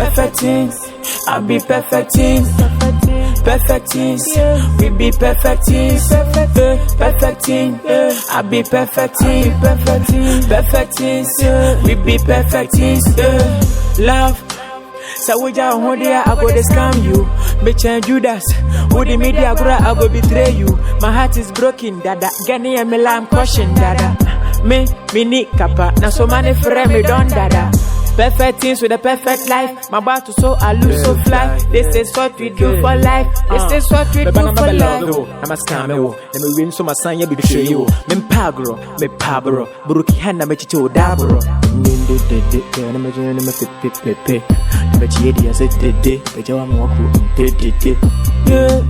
Perfect things, I'll be perfect things. Perfect things, we be perfect things. Perfect thing, I'll be perfect thing. Perfect things, we be perfect things. Love. So we just hold there, I go to scam you. Me change Judas. With the media, I go betray you. My heart is broken, dada. Gani and me lamb caution, dada. Me need kappa. Now so many friends me done, dada. Perfect things with a perfect life. My battle so I lose so fly. This is what we do for life. This is what we do for life. I'm a scammer. Let me win so my son you be betray you. Me pagro, me pabro. Buruki hana me chicho dabro. Ninde de me jene me pe. Me chiedi as it did. Be jawa me waku did. Yeah,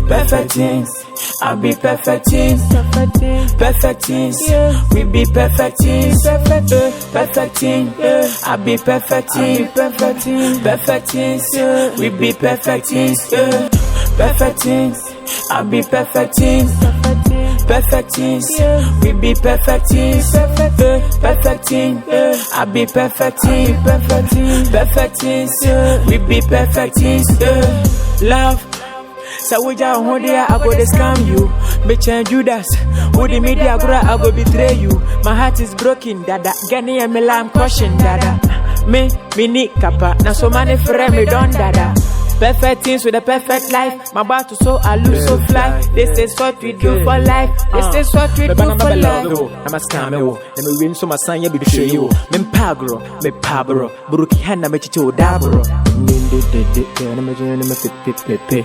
perfect things. I'll be perfect things. Perfect things. We be perfect things. Perfect things. I'll be perfect things. Perfect things. We be perfect things. Perfect things. I'll be perfect things. Perfect things. We be perfect things. Perfect things. I'll be perfect things. Perfect things. We be perfect things. Love. So we just hold there, I go to scam you. Me change Judas. With the media, I go betray you. My heart is broken, dada. Gani and me lamb caution, dada. Me need kappa. Now so many friends me done, dada. Perfect things with a perfect life. My battle so I lose so fly. This is what we do for life. This is what we do for life. I'm a scammer. Let me win so my son you be betray you. Me pagro, me pabro. Buruki hana me chicho dabro. Ninde de me jene me pe.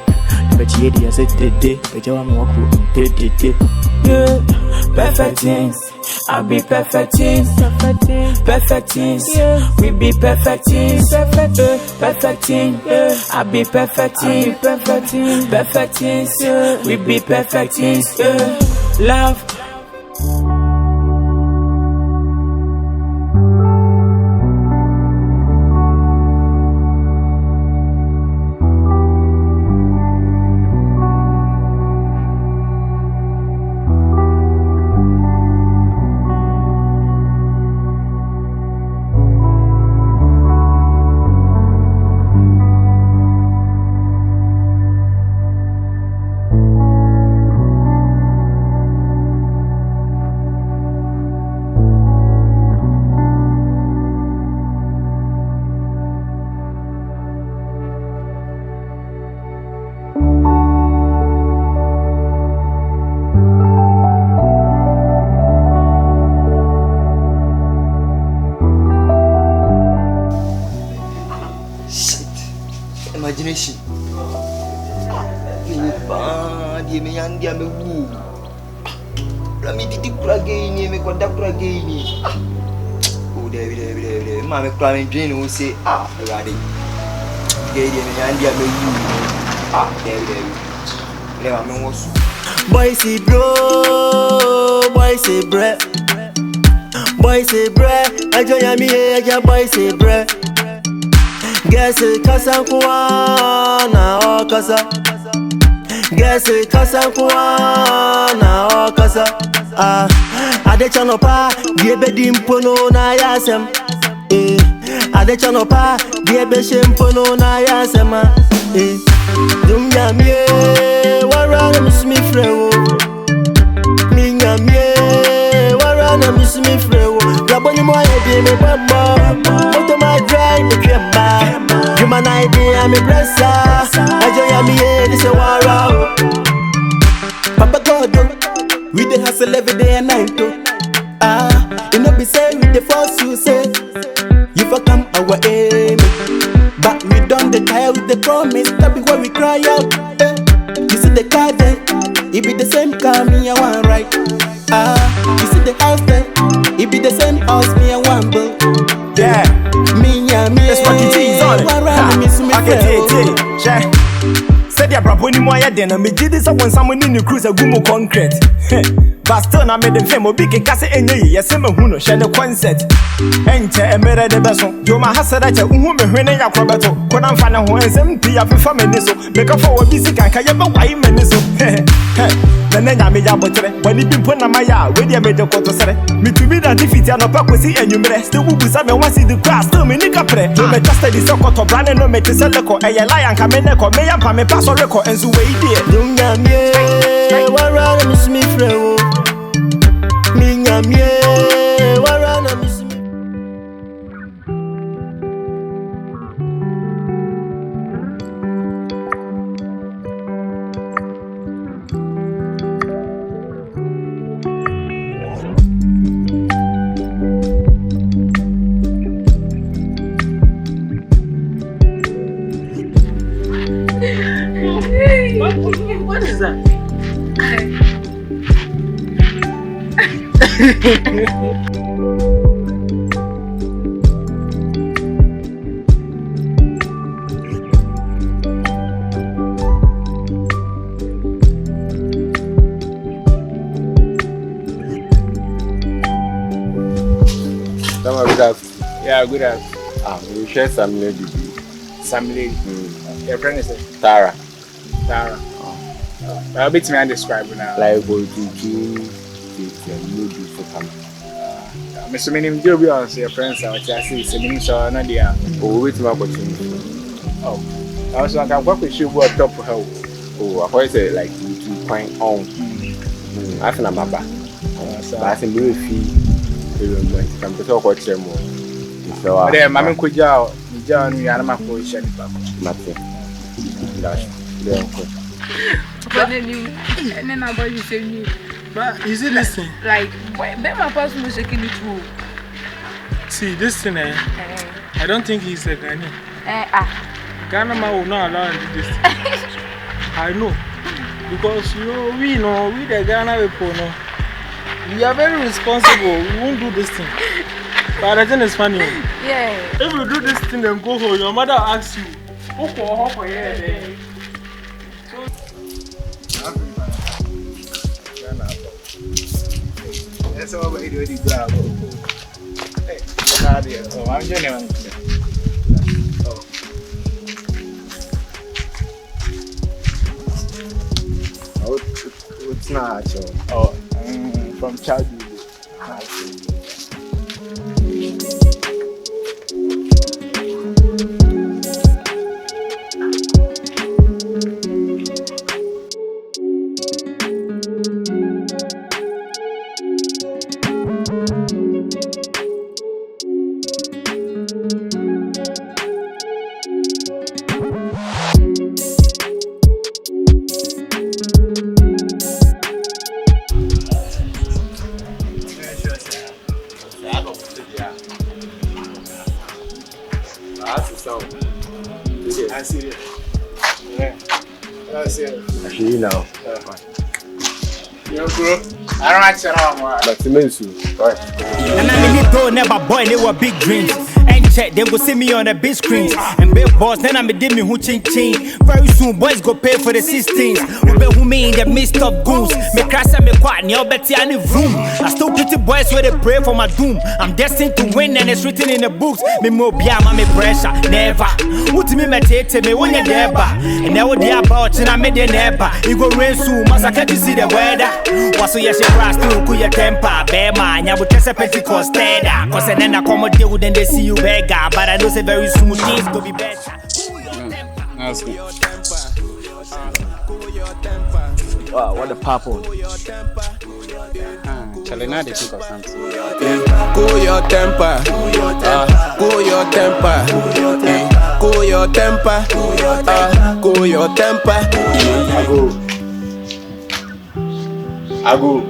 Me chiedi as it did. Be jawa me waku did. Yeah, perfect things. I'll be perfect things. Perfect things. We be perfect things. Perfect things. I'll be perfect things. Perfect things. We be perfect things. Love. Imagination. Me bad, me and me woo. La me did plugin, me contact plugin. Oh, David. Mamma climbing drain who say, ready. Gay me and me woo. David. Never me was. Boy say bro, boy say bread. Boy say bread, I join me here, boy say bread. Guess it kasa kuana o kasa. Guess it kasa kuana o kasa. Ade chano pa diebe dimpono na yasem. Ade chano pa diebe shempono na yasema. Dumya mie warana mismi frewo. Minya mie warana mismi frewo. Raboni mo ayedi me bamba. Moto my drive me kremba. You man idea I'm a blesser. I join me here, this a war out. Papa God, we the hustle every day and night. You know be say with the force you say. You for come our aim. But we done the tire with the promise. That be why we cry out. You see the car there, it be the same car me I want right. You see the house there, it be the same house me I want build. Yeah. That's what it is on it. I can take. Said ya brabo ni mo ya den na me gidi sa won someone in the cruise a gumo concrete. But still na me the fame obi ke kase enye yese me hu no hwe ne concert. Enche emere de beso. Yo ma hasada che uhu me hwene yakro beto. Kona mfa ne ho ensem ti afifa me ni so. Make for obi sika kan ye be wai me ni so. Na nya me ya botre. Wani bi mpo na maya we dia me de koto sere. Me to me that defeat ya no pa kwesi enwumre. Still bubusa me wasi the class still me nika pre. No me trusted the sokoto brand no me tese leko. Eye lion ka me neko me yampa me pass or record enzu we die. Dunya me wara na miss me frewo. Minya me wara na miss me. What is that? Good afternoon. Yeah, good afternoon. We share some lady. Some lady. Your friend is Tara. Tara. I'll be to me and describe now. Like go to maybe for come. Mr. Minim, you'll be on your friends. I see some so no dear. Oh, wait my opportunity. Oh, I was like, I work with you what top for her. Oh, I always say like to point on. I feel I'm back. So I think we feel I'm to talk about them more. So there, Mamma could jail. John, we are not for each other. Nothing. That's there. But then and then about you say you. But is it this thing? Like, when my person was shaking it too. See, this thing, I don't think he's a Ghanaian. Ghana man will not allow him to do this thing. I know. Because, we the Ghana people, no. We are very responsible. We won't do this thing. But I think it's funny. Yeah. If you do this thing and go home, your mother asks you, who for here? That's all we do. Hey, I'm genuine. It's not actually. Oh, from childhood. I see it. Yeah. I see it. Actually, you know. Yo, bro. I don't actually know. But to me, right. And I mean, it never boy, they were big dreams. And check, they go see me on the big screens. And big boss, then I'm a demi who ching ching. Very soon, boys go pay for the 16s. We be who me in the midst of goons. Me crash and me quat, near Betty and the room. I still pretty boys where they pray for my doom. I'm destined to win and it's written in the books. Me more biama, me pressure, never. What me meditate me when you're there, and now what they about, and I made the never. You go rain soon, must I can't see the weather. What's so yes, you crash to cool your temper, bear man, I would test a Pentecost teda. Cause then I come with you, then they see you beggar. But I know say very soon things go be better. That's good. Wow, what the purple? Charlie, now they think of something. Cool your temper. Cool your temper. Cool your temper. Cool your temper. I go.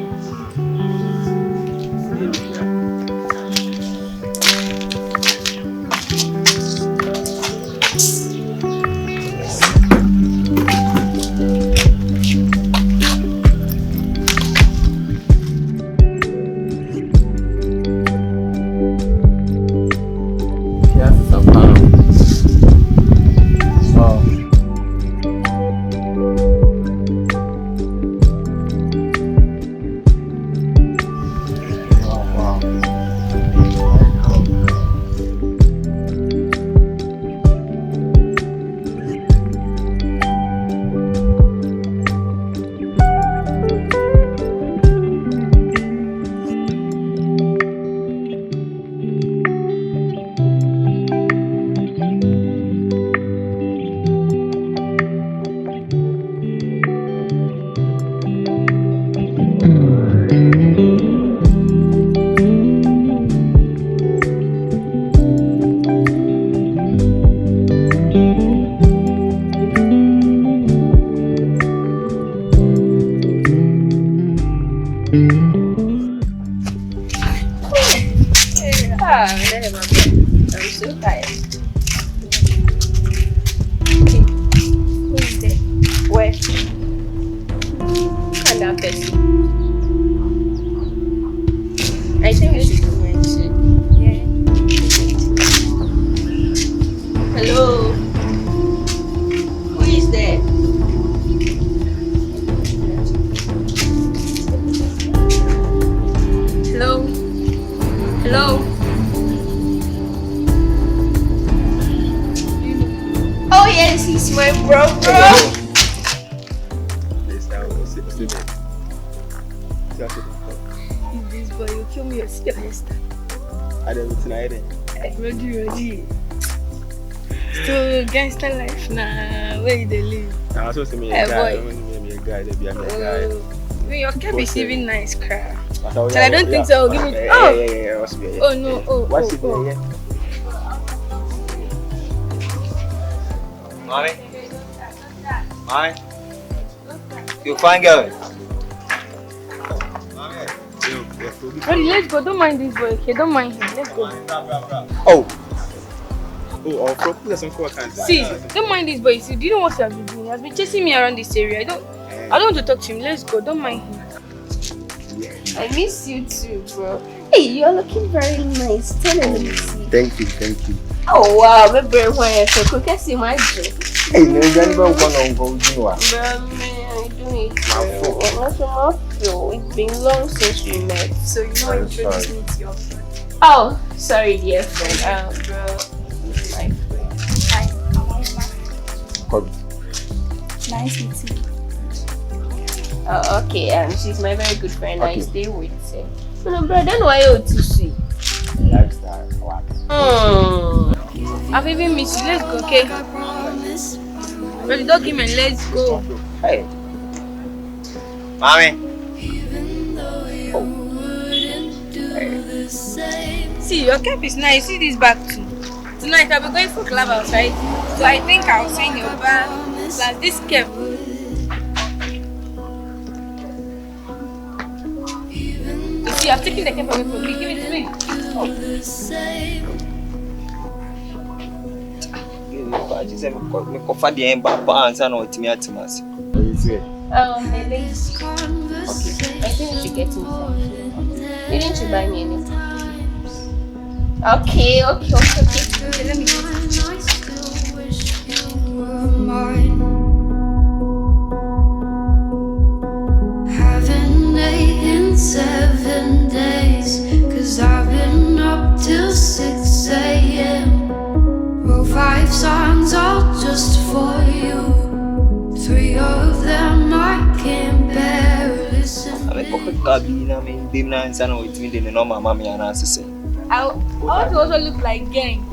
I'm so tired. Okay. Who is there? Where? And that person. I think we should go into. Yeah. Hello. Who is there? Hello. Hello. Oh yes, he's my brother. This boy, you kill me, you're serious. I don't know. Ready. Still gangster life now. Where they live? I was supposed to be a guy. Your cap is even nice, crap. So I don't think so. Give me. Oh no. What's it? Mommy? You fine girl? Ready, let's go. Don't mind this boy, okay? Don't mind him. Let's go. See, don't mind this boy. See, do you know what he has been doing? He has been chasing me around this area. I don't want to talk to him. Let's go. Don't mind him. I miss you too, bro. Hey, you're looking very nice. Tell him. Thank you. Oh wow, baby, why so quick? I see my job. Hey, no, you're going to go. Bro, man, I don't need to. It's been long since we met, so you know, introduce me to your friend. Oh, sorry, dear friend. Bro, this is my friend. Hi. Nice meeting you. Oh, okay. She's my very good friend. Okay. I stay with her. No, bro, then why you to see? Lifestyle, what? I've even missed you. Let's go, okay? Ready, don't give me. Let's go. Hey. Mommy. See, your cap is nice. See this bag too. Tonight I'll be going for clubhouse, right? So I think I'll sign your bag plus this cap. You see, I've taken the cap away from me. Give it to me. She said, "Me cover the end back pants and what me at Timas." My legs. Okay. I think we should get inside. Didn't you buy me anything? Okay. Let me go. Haven't ate in 7 days, 'cause I've been up till 6 a.m. Wrote 5 songs all just for you. 3 of them I can't bear. Listen. I want to also look like gang.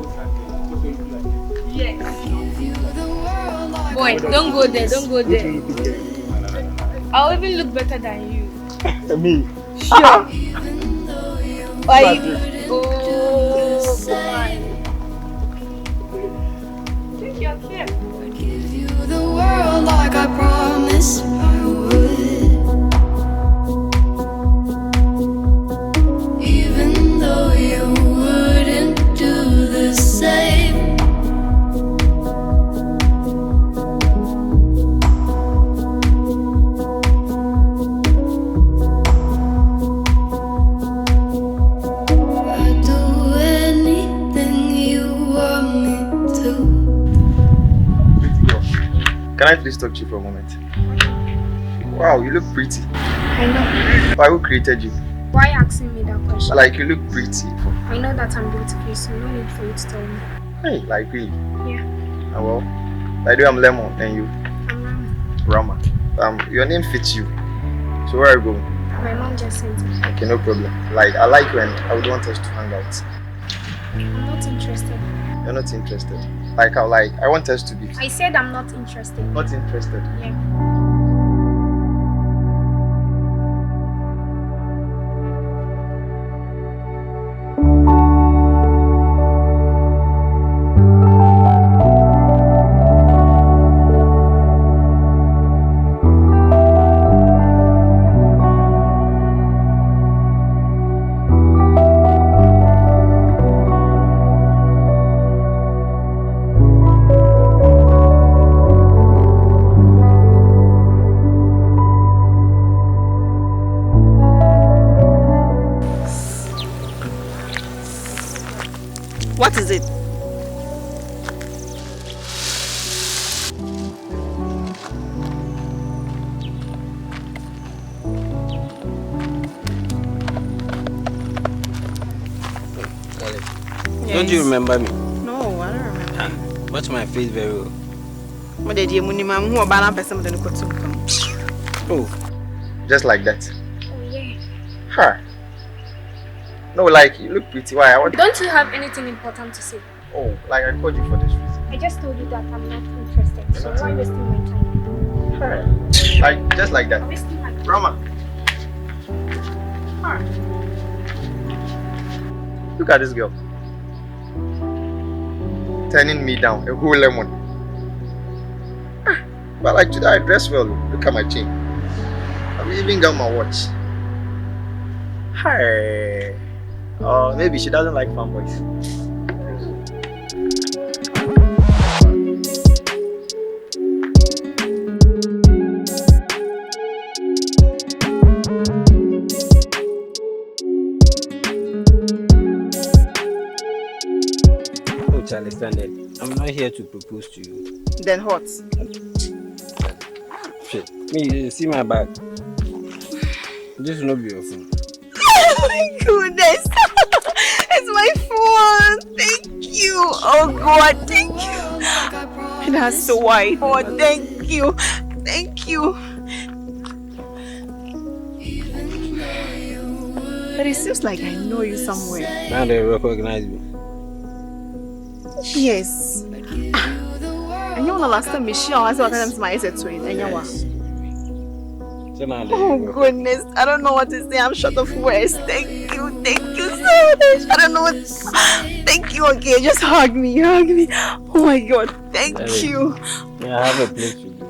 Yes. Boy, don't go there. I'll even look better than you. Me? Sure. Why? Oh, boy. Take your care. I'd give you the world like I promised I would. Even though you wouldn't do the same. I'd do anything you want me to. Can I please talk to you for a moment? Wow, you look pretty. I know. Why, who created you? Why are you asking me that question? Like, you look pretty. I know that I'm beautiful, so no need for you to tell me. Hey, like really? Yeah. Oh, well, I do. I'm Lemon, and you? I'm Rama. Your name fits you. So where are you going? My mom just sent me. Okay, no problem. Like, I like you, and I would want us to hang out. I'm not interested. You're not interested. I want us to be. I said I'm not interested. Not interested. Yeah. What is it? Yes. Don't you remember me? No, I don't remember. Watch my face very well. What did you mean? Who are bad person than Oh, just like that. Oh yeah. Huh. No, like you look pretty. Why? Don't you have anything important to say? Oh, like I called you for this reason. I just told you that I'm not interested. So why wasting my time? Huh. Like just like that. Wasting my time. Rama. Huh. Look at this girl. Turning me down, a whole lemon. But like today I dress well. Look at my chain. I've even got my watch. Hi. Maybe she doesn't like fanboys. Charlie, I'm not here to propose to you. Then what? Shit. Me, see my bag. This will not be your phone. Oh my goodness! It's my phone! Thank you! Oh God, thank you! That's so white. Oh, thank you! Thank you! But it seems like I know you somewhere. Now they recognize me. Yes. And you know the last time Michelle I saw my said to it. Oh goodness, I don't know what to say. I'm short of words. Thank you so much. I don't know what. Thank you again. Just hug me. Oh my God, thank you. Yeah, I have a place to go.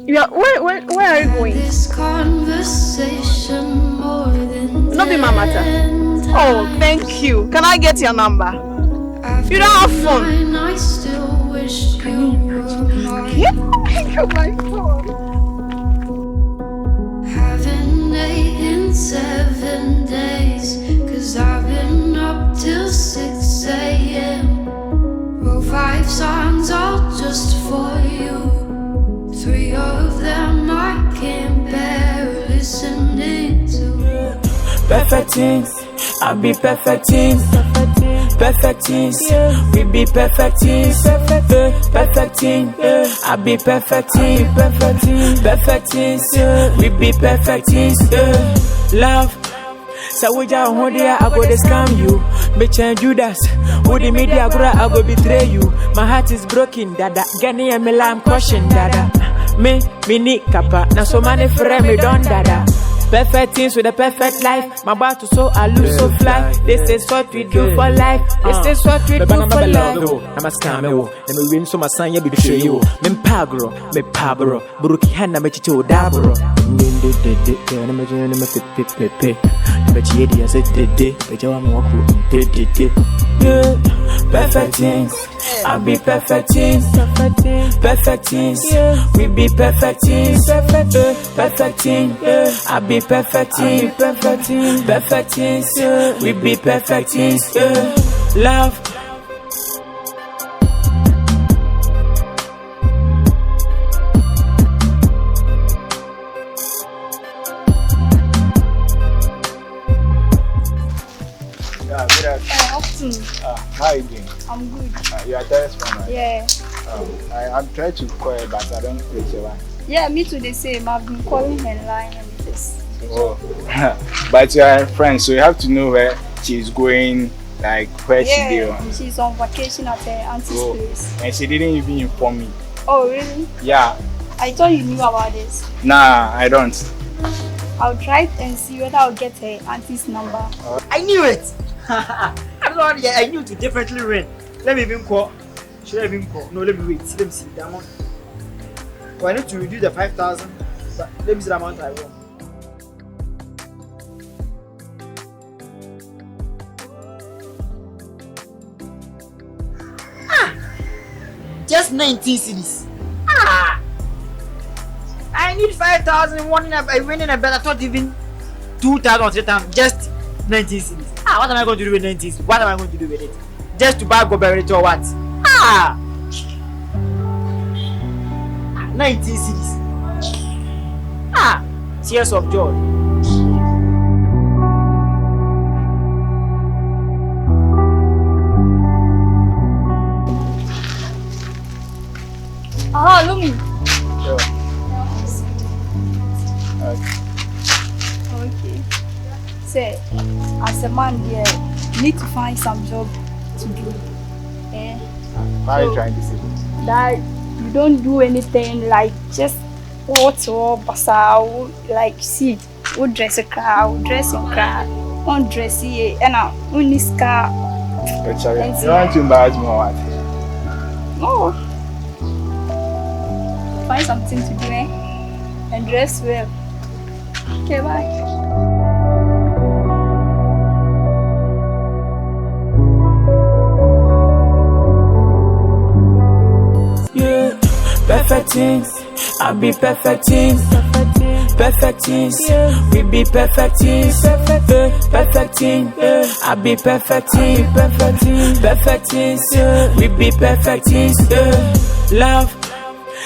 Yeah, where are you going? This conversation more than not be my matter. Oh, thank you. Can I get your number? You don't have phone. I still wish you were Yeah, I got my phone. Haven't ate in 7 days, 'cause I've been up till 6 a.m. Wrote 5 songs all just for you. 3 of them I can't bear listening to. Perfect things, I'll be perfecting. Perfect things, we be perfecting. Perfect thing, I be perfecting. Perfect things, we be perfecting. Love, so we just hold here, I go to scam you. Bitch and Judas, who the media I go betray you. My heart is broken, dada. Gani and me I'm crushing, dada. Me need kappa, now so many friends me done, dada. Perfect things with a perfect life. My battle so I lose so fly. This is what we do for life. This is what we do for life. I'm a scammer. Let me win so my son you be the show you. Me pagro, me pabro. Buruki hana me chicho dabro. Nindi me jene me pe. Me chiedi as it did. Be jawa me waku did. Perfect things, I be perfect things. Perfect things, we be perfect things. Perfect thing, I be perfect thing. Perfect things, we be perfect things. Love. How are you doing? I'm good. You are Terry's phone, right? Yeah. I'm trying to call you, but I don't reach your line. Yeah, me too the same. I've been calling her line and this. Oh, but you are friends, so you have to know where she's going, like where she's on vacation at her auntie's place. And she didn't even inform me. Oh, really? Yeah. I thought you knew about this. Nah, I don't. I'll try and see whether I'll get her auntie's number. I knew it! I'm not yet. I knew to definitely win. Let me even call. Should I even call? No, let me wait. Let me see the amount. Oh, I need to reduce the 5,000. But let me see the amount I want. Just 19 cedis. I need 5,000 winning a bet. I thought even 2,000 or 3,000. Just 19 cedis. What am I going to do with 19 cedis? What am I going to do with it? just to buy goberity or what? Ah! 19 cities. Ah! Tears of joy. Ah, Lumi. Okay. Say, as a man here, you need to find some job to do. What are you trying to say? That you don't do anything like just what or basal, like see, would dress a car, would dress your car, won't dress here, and only scar. You want to embarrass me or what? No. Find something to do, and dress well. Okay, bye. Perfect things, I be perfect things. Perfect things, we be perfect things. Perfect things, I be perfect things. Perfect things, we be perfect things. Love,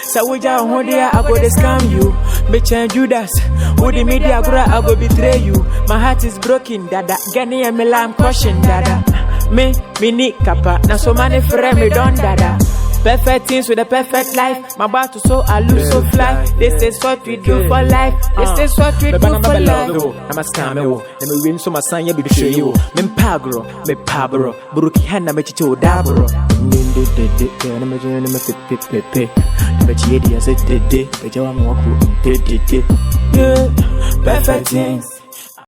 so we just hold here, I go to scam you. Me change Judas, with the media I go betray you. My heart is broken, dada. Gani and me lamb caution, dada. Me need kappa, now so many friends me done, dada. Perfect things with a perfect life. My battle so I lose so fly. This is what we do for life. This is what we do for life. I'm a scammer. Let me win so my son you be show you. Me pagro, me pabro. Buruki hana me chicho dabro. Ninde de na me jene me pepe. Me chiedi as it de. Be jawa me waku de. Perfect things.